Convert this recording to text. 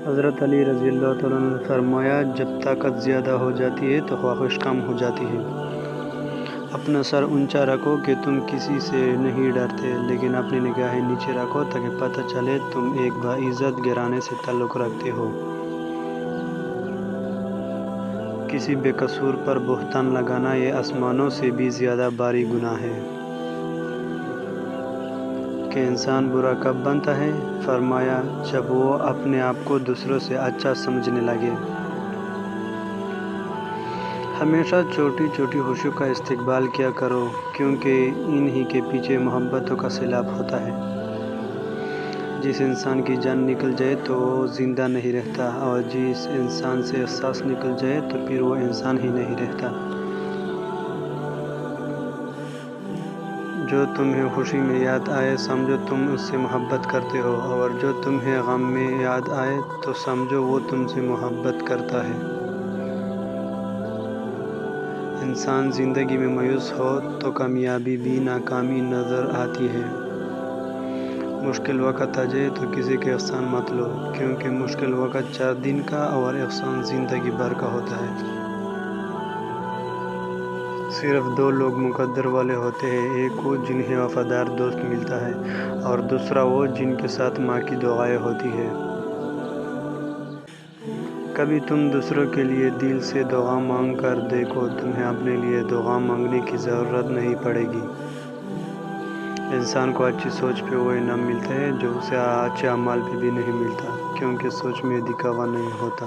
حضرت علی رضی اللہ تعالیٰ عنہ نے فرمایا، جب طاقت زیادہ ہو جاتی ہے تو خواہش کم ہو جاتی ہے۔ اپنا سر اونچا رکھو کہ تم کسی سے نہیں ڈرتے، لیکن اپنی نگاہیں نیچے رکھو تاکہ پتہ چلے تم ایک باعزت گھرانے سے تعلق رکھتے ہو۔ کسی بے قصور پر بہتان لگانا یہ آسمانوں سے بھی زیادہ بھاری گناہ ہے۔ کہ انسان برا کب بنتا ہے؟ فرمایا، جب وہ اپنے آپ کو دوسروں سے اچھا سمجھنے لگے۔ ہمیشہ چھوٹی چھوٹی خوشیوں کا استقبال کیا کرو، کیونکہ انہی کے پیچھے محبتوں کا سیلاب ہوتا ہے۔ جس انسان کی جان نکل جائے تو وہ زندہ نہیں رہتا، اور جس انسان سے احساس نکل جائے تو پھر وہ انسان ہی نہیں رہتا۔ جو تمہیں خوشی میں یاد آئے سمجھو تم اس سے محبت کرتے ہو، اور جو تمہیں غم میں یاد آئے تو سمجھو وہ تم سے محبت کرتا ہے۔ انسان زندگی میں مایوس ہو تو کامیابی بھی ناکامی نظر آتی ہے۔ مشکل وقت آ جائے تو کسی کے احسان مت لو، کیونکہ مشکل وقت 4 دن کا اور احسان زندگی بھر کا ہوتا ہے۔ صرف 2 لوگ مقدر والے ہوتے ہیں، ایک وہ جنہیں وفادار دوست ملتا ہے، اور دوسرا وہ جن کے ساتھ ماں کی دعائیں ہوتی ہیں۔ کبھی تم دوسروں کے لیے دل سے دعا مانگ کر دیکھو، تمہیں اپنے لیے دعا مانگنے کی ضرورت نہیں پڑے گی۔ انسان کو اچھی سوچ پہ وہ انعام ملتا ہے جو اسے اچھے اعمال پہ بھی نہیں ملتا، کیونکہ سوچ میں دکھاوا نہیں ہوتا۔